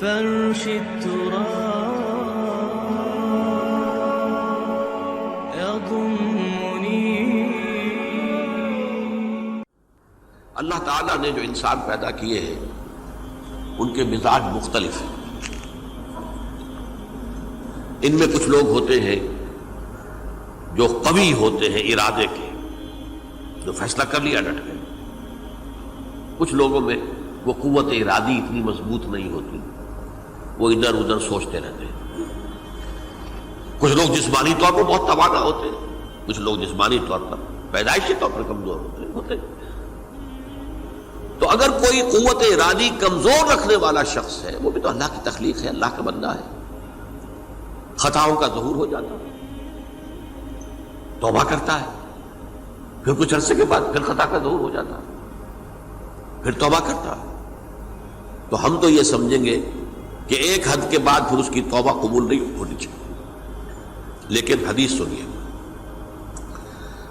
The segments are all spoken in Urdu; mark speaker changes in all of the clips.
Speaker 1: فرش التراب يضمني.
Speaker 2: اللہ تعالیٰ نے جو انسان پیدا کیے ہیں ان کے مزاج مختلف ہیں. ان میں کچھ لوگ ہوتے ہیں جو قوی ہوتے ہیں ارادے کے، جو فیصلہ کر لیا ڈٹ گئے. کچھ لوگوں میں وہ قوت ارادی اتنی مضبوط نہیں ہوتی، وہ ادھر ادھر سوچتے رہتے ہیں. کچھ لوگ جسمانی طور پر بہت توانا ہوتے ہیں، کچھ لوگ جسمانی طور پر پیدائشی طور پر کمزور ہوتے ہیں. تو اگر کوئی قوت ارادی کمزور رکھنے والا شخص ہے، وہ بھی تو اللہ کی تخلیق ہے، اللہ کا بندہ ہے. خطاؤں کا ظہور ہو جاتا ہے، توبہ کرتا ہے، پھر کچھ عرصے کے بعد پھر خطا کا ظہور ہو جاتا ہے، پھر توبہ کرتا ہے. تو ہم تو یہ سمجھیں گے کہ ایک حد کے بعد پھر اس کی توبہ قبول نہیں ہونی چاہیے. لیکن حدیث سنیے.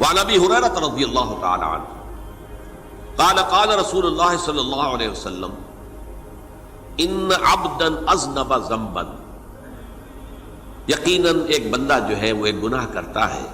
Speaker 2: وعن ابی ہریرہ رضی اللہ تعالی عنہ قال قال رسول اللہ صلی اللہ علیہ وسلم ان عبدا اذنب ذنبا، یقیناً ایک بندہ جو ہے وہ ایک گناہ کرتا ہے.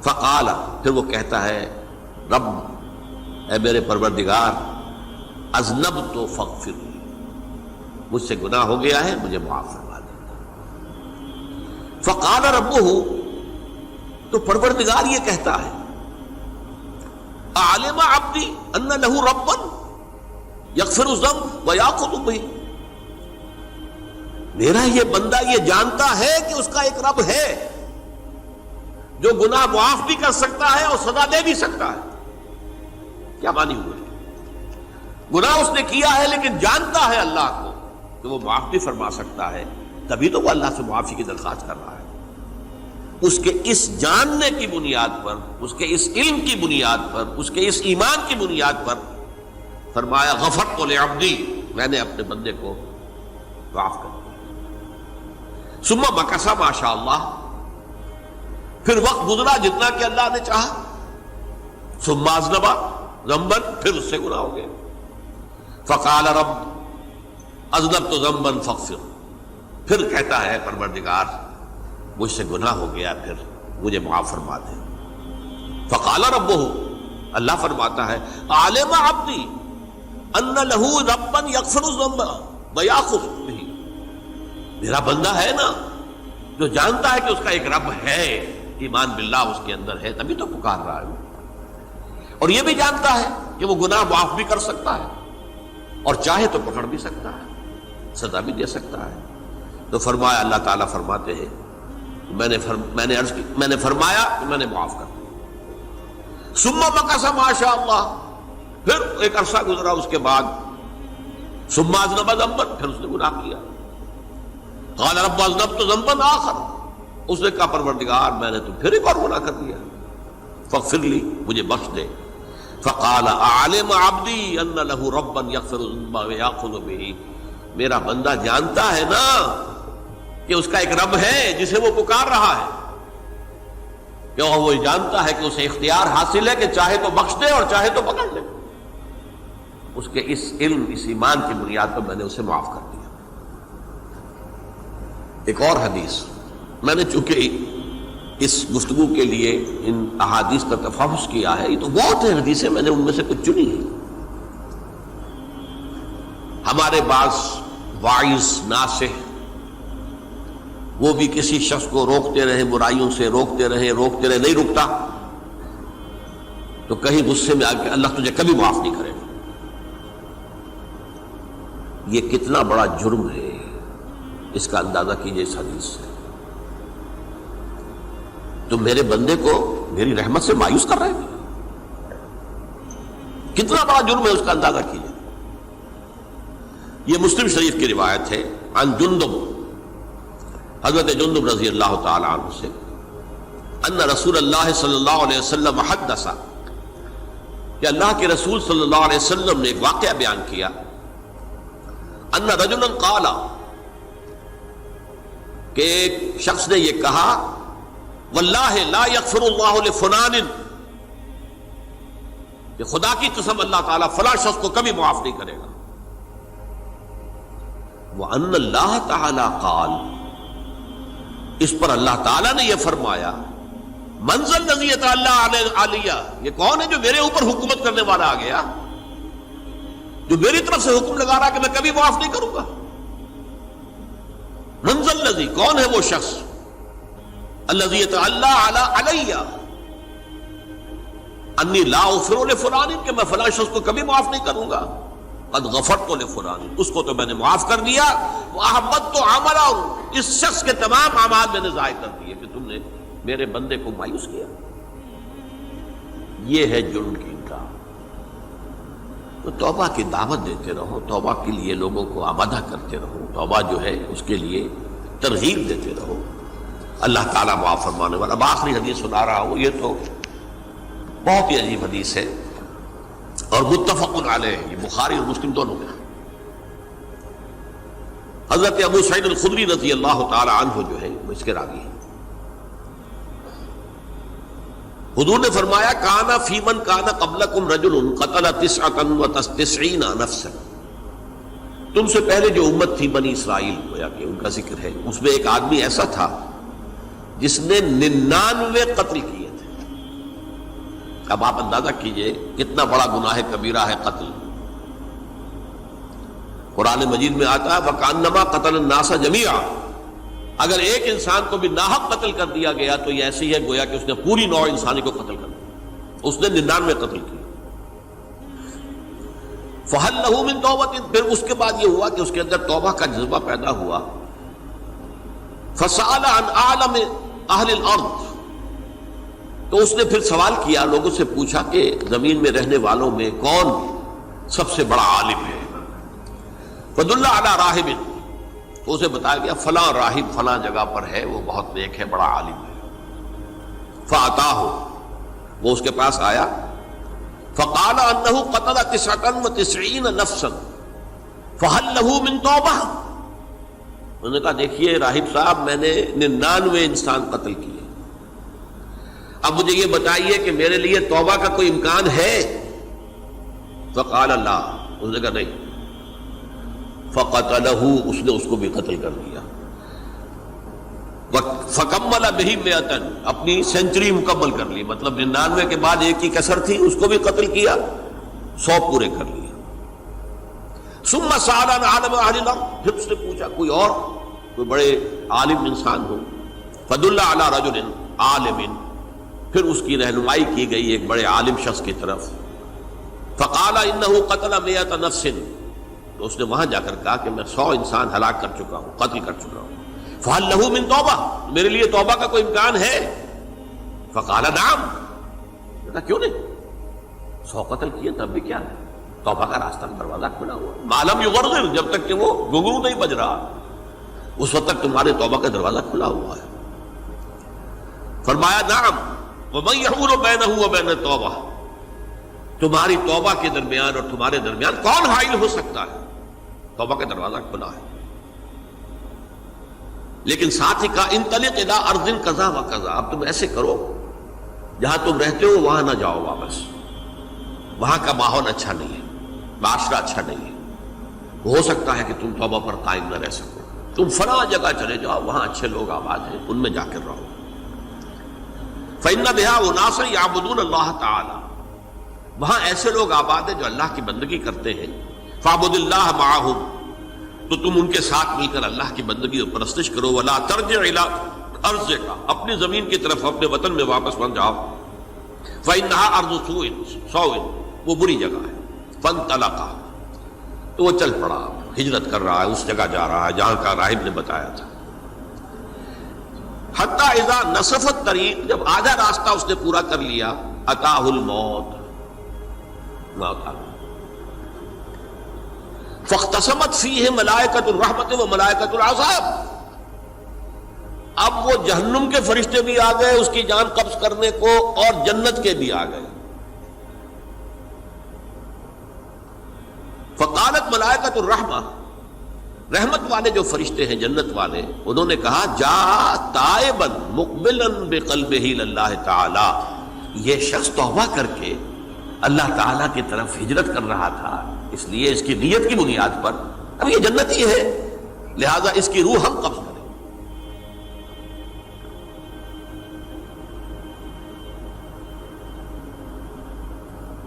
Speaker 2: فقال، پھر وہ کہتا ہے رب، اے میرے پروردگار، اذنبت فاغفر لی، مجھ سے گناہ ہو گیا ہے، مجھے معاف فرما دے. فقال ربہ، تو پروردگار یہ کہتا ہے اعلم عبدی ان لہ ربا یغفر الذنب ویأخذ بہ، میرا یہ بندہ یہ جانتا ہے کہ اس کا ایک رب ہے جو گناہ معاف بھی کر سکتا ہے اور سزا دے بھی سکتا ہے. کیا معنی ہوئے؟ گناہ اس نے کیا ہے لیکن جانتا ہے اللہ کو کہ وہ معاف بھی فرما سکتا ہے، تبھی تو وہ اللہ سے معافی کی درخواست کر رہا ہے. اس کے اس جاننے کی بنیاد پر، اس کے اس علم کی بنیاد پر، اس کے اس ایمان کی بنیاد پر فرمایا غفرت لعبدی، میں نے اپنے بندے کو معاف کر دیا. ثم مکث ما شاء اللہ، پھر وقت گزرا جتنا کہ اللہ نے چاہا. ثم اذنب ذنبا، پھر اس سے گناہ ہو گیا. فقال رب اذنبت ذنبا فاغفر، پھر کہتا ہے پروردگار مجھ سے گناہ ہو گیا، پھر مجھے معاف فرما دے. فقال ربہ، اللہ فرماتا ہے عالم عبدی ان لہ ربا یغفر الذنب ویأخذ بہ، میرا بندہ ہے نا جو جانتا ہے کہ اس کا ایک رب ہے، ایمان باللہ اس کے اندر ہے، تبھی تو پکار رہا ہے. اور یہ بھی جانتا ہے کہ وہ گناہ معاف بھی کر سکتا ہے اور چاہے تو پکڑ بھی سکتا ہے، سزا بھی دے سکتا ہے. تو فرمایا، اللہ تعالیٰ فرماتے ہیں میں نے فرمایا کہ میں نے معاف کر دیا. ثم مکث ما شاء اللہ، پھر ایک عرصہ گزرا اس کے بعد. ثم اذنب ذنبا، پھر اس نے گناہ کیا. قال رب اذنبت ذنبا آخر، اس نے کہا پروردگار میں نے تو پھر ایک اور گناہ کر دیا، فاغفر لی، مجھے بخش دے. فقال اعلم عبدی ان لہ ربا یغفر الذنب ویأخذ بہ، میرا بندہ جانتا ہے نا کہ اس کا ایک رب ہے جسے وہ پکار رہا ہے، کہ وہ جانتا ہے کہ اسے اختیار حاصل ہے کہ چاہے تو بخش دے اور چاہے تو پکڑ لے. اس کے اس علم، اس ایمان کی بنیاد پر میں نے اسے معاف کر دیا. ایک اور حدیث، میں نے چونکہ اس گفتگو کے لیے ان احادیث کا تفحص کیا ہے، یہ تو بہت ہیں حدیثیں، میں نے ان میں سے کچھ چنی ہیں. ہمارے بعض واعظ ناصح وہ بھی کسی شخص کو روکتے رہے، برائیوں سے روکتے رہے، نہیں رکتا تو کہیں غصے میں آ کے اللہ تجھے کبھی معاف نہیں کرے گا. یہ کتنا بڑا جرم ہے، اس کا اندازہ کیجئے اس حدیث سے. تو میرے بندے کو میری رحمت سے مایوس کر رہے ہیں، کتنا بڑا جرم ہے، اس کا اندازہ کیجئے. یہ مسلم شریف کی روایت ہے عن جندب، حضرت جندب رضی اللہ تعالی عنہ سے، ان رسول اللہ صلی اللہ علیہ وسلم حدث، کہ اللہ کے رسول صلی اللہ علیہ وسلم نے ایک واقعہ بیان کیا. ان رجلا قال، کہ ایک شخص نے یہ کہا واللہ لا یغفر اللہ لفلان، کہ خدا کی قسم اللہ تعالیٰ فلاں شخص کو کبھی معاف نہیں کرے گا. وَأَنَّ اللَّهَ تَعَالَى قَالَ، اس پر اللہ تعالیٰ نے یہ فرمایا، مَنْ ذَا الَّذِي يَتَعَالَّى عَلَيَّ، یہ کون ہے جو میرے اوپر حکومت کرنے والا آ گیا، جو میری طرف سے حکم لگا رہا کہ میں کبھی معاف نہیں کروں گا. مَنْ ذَا الَّذِي، کون ہے وہ شخص، الَّذِي يَتَعَالَّى عَلَيَّ انی لا اغفر لفلان، کہ میں فلاں شخص کو کبھی معاف نہیں کروں گا. قد غفرت لفلان، اس کو تو میں نے معاف کر دیا. وَأَحْبَطْتُ عَمَلَهُ، اس شخص کے تمام اعمال میں نے ضائع کر دیے کہ تم نے میرے بندے کو مایوس کیا. یہ ہے جرم کی انکار. تو توبہ کی دعوت دیتے رہو، توبہ کے لیے لوگوں کو آمادہ کرتے رہو، توبہ جو ہے اس کے لیے ترغیب دیتے رہو. اللہ تعالیٰ معاف فرمانے والا. اب آخری حدیث سنا رہا ہوں، یہ تو بہت ہی عجیب حدیث ہے اور متفق علیہ، یہ بخاری اور مسلم دونوں میں. حضرت ابو سعید الخدری رضی اللہ تعالی عنہ جو ہے وہ اس کے راوی ہیں. حضور نے فرمایا، کانا فی من کانا قبلکم رجل قتل 99 نفسا، تم سے پہلے جو امت تھی بنی اسرائیل، گویا کہ ان کا ذکر ہے، اس میں ایک آدمی ایسا تھا جس نے 99 قتل کیے تھے. اب آپ اندازہ کیجئے کتنا بڑا گناہ کبیرہ ہے قتل. قرآن مجید میں آتا ہے وَكَأَنَّمَا قَتَلَ النَّاسَ جَمِيعًا، اگر ایک انسان کو بھی ناحق قتل کر دیا گیا تو یہ ایسی ہے گویا کہ اس نے پوری نوع انسانی کو قتل کر دیا. اس نے 99 قتل کیے. فَهَلْ لَهُ مِن تَوْبَةٍ، پھر اس کے بعد یہ ہوا کہ اس کے اندر توبہ کا جذبہ پیدا ہوا. فَسَأَلَ عَنْ أَعْلَمِ أَهْلِ الْأَرْضِ، تو اس نے پھر سوال کیا، لوگوں سے پوچھا کہ زمین میں رہنے والوں میں کون سب سے بڑا عالم ہے. فَدُلَّ عَلَى رَاهِبٍ، تو اسے بتایا گیا فلاں راہب فلاں جگہ پر ہے، وہ بہت نیک ہے، بڑا عالم ہے. فَأَتَاهُ، وہ اس کے پاس آیا. فَقَالَ أَنَّهُ قَتَلَ 99 نَفْسًا فَهَلْ لَهُ مِن تَوْبَةٍ، انہوں نے کہا دیکھیے راہب صاحب، میں نے 99 انسان قتل کیے، اب مجھے یہ بتائیے کہ میرے لیے توبہ کا کوئی امکان ہے؟ فقال لا، اس نے کہا نہیں. فقتلہ، اس نے اس کو بھی قتل کر دیا. فکمل بہ 100، اپنی سینچری مکمل کر لی، مطلب 99 کے بعد ایک کی کسر تھی، اس کو بھی قتل کیا، 100 پورے کر لیے. ثم سأل عن عالم اہل الارض، پھر اس نے پوچھا کوئی اور کوئی بڑے عالم انسان ہو. فدل علی رجل عالم، پھر اس کی رہنمائی کی گئی ایک بڑے عالم شخص کی طرف. فقال انه قتل 100 نفس، تو اس نے وہاں جا کر کہا کہ میں 100 انسان ہلاک کر چکا ہوں، قتل کر چکا ہوں. فهل له من توبہ، میرے لیے توبہ کا کوئی امکان ہے؟ فقال نعم، کہا کیوں نہیں، 100 قتل کیے تب بھی کیا ہے، توبہ کا راستہ دروازہ کھلا ہوا. ما لم یغرغر، جب تک کہ وہ گھنگرو نہیں بج رہا اس وقت تک تمہارے توبہ کا دروازہ کھلا ہوا ہے. فرمایا نعم، وَمَن يَحُولُ بَيْنَهُ وَبَيْنَ التَّوْبَةِ، تمہاری توبہ کے درمیان اور تمہارے درمیان کون حائل ہو سکتا ہے، توبہ کا دروازہ کھلا ہے. لیکن ساتھ ہی کہا انطلق الی ارض کذا و کذا، اب تم ایسے کرو جہاں تم رہتے ہو وہاں نہ جاؤ واپس، وہاں کا ماحول اچھا نہیں ہے، معاشرہ اچھا نہیں ہے، ہو سکتا ہے کہ تم توبہ پر قائم نہ رہ سکو، تم فلاں جگہ چلے جاؤ، وہاں اچھے لوگ آباد ہیں، ان میں جا کر رہو. فإن بها أناسا يعبدون اللہ تعالی، وہاں ایسے لوگ آباد ہیں جو اللہ کی بندگی کرتے ہیں. فاعبد اللہ معهم، تو تم ان کے ساتھ مل کر اللہ کی بندگی اور پرستش کرو. ولا ترجع الى ارضک، اپنی زمین کی طرف اپنے وطن میں واپس بن جاؤ. فإنها ارض سوء، وہ بری جگہ ہے. فانطلقا، تو وہ چل پڑا، ہجرت کر رہا ہے، اس جگہ جا رہا ہے جہاں کا راہب نے بتایا تھا. حتی اذا نصف الطریق، جب آدھا راستہ اس نے پورا کر لیا، اتاہ الموت، موت آ گئی. فاختصمت فیہ ملائکۃ الرحمت و ملائکۃ العذاب، اب وہ جہنم کے فرشتے بھی آ گئے اس کی جان قبض کرنے کو، اور جنت کے بھی آ گئے. فقالت ملائکۃ الرحمہ، رحمت والے جو فرشتے ہیں جنت والے، انہوں نے کہا جا تائبا مقبلا بقلبہ للہ تعالی، یہ شخص توبہ کر کے اللہ تعالیٰ کی طرف ہجرت کر رہا تھا، اس لیے اس کی نیت کی بنیاد پر اب یہ جنتی ہے، لہذا اس کی روح ہم قبض کریں۔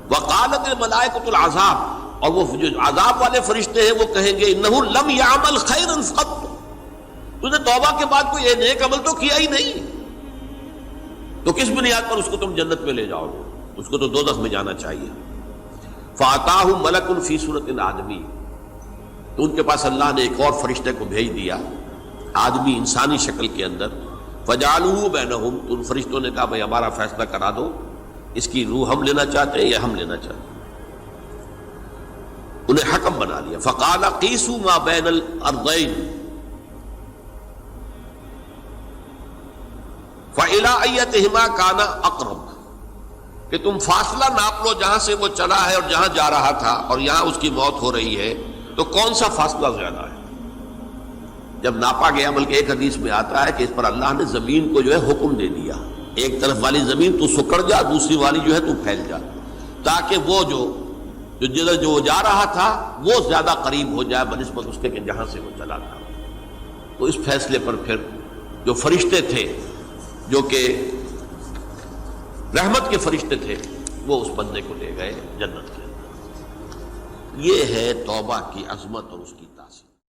Speaker 2: وقالت الملائکۃ العذاب، اور وہ جو عذاب والے فرشتے ہیں وہ کہیں گے انہ لم یعمل خیرا قط، تو نے توبہ کے بعد کوئی نیک عمل تو کیا ہی نہیں، تو کس بنیاد پر اس کو تم جنت میں لے جاؤ گے؟ اس کو تو دوزخ میں جانا چاہیے۔ فاتاہ ملک فی صورت آدمی، تو ان کے پاس اللہ نے ایک اور فرشتے کو بھیج دیا آدمی انسانی شکل کے اندر، فجعلوہ بینہم، تو ان فرشتوں نے کہا بھائی ہمارا فیصلہ کرا دو، اس کی روح ہم لینا چاہتے ہیں یا ہم لینا چاہتے ہیں؟ انہیں حکم بنا لیا۔ فقال قیسوا ما بین الارضین فإلی ایتہما کان اقرب، کہ تم فاصلہ ناپ لو جہاں سے وہ چلا ہے اور جہاں جا رہا تھا اور یہاں اس کی موت ہو رہی ہے، تو کون سا فاصلہ زیادہ ہے؟ جب ناپا گیا، بلکہ ایک حدیث میں آتا ہے کہ اس پر اللہ نے زمین کو جو ہے حکم دے دیا، ایک طرف والی زمین تو سکڑ جا، دوسری والی جو ہے تو پھیل جا، تاکہ وہ جو جا رہا تھا وہ زیادہ قریب ہو جائے بنسبت اس کے کہ جہاں سے وہ چلا تھا۔ تو اس فیصلے پر پھر جو فرشتے تھے جو کہ رحمت کے فرشتے تھے وہ اس بندے کو لے گئے جنت کے اندر۔ یہ ہے توبہ کی عظمت اور اس کی تاثیر۔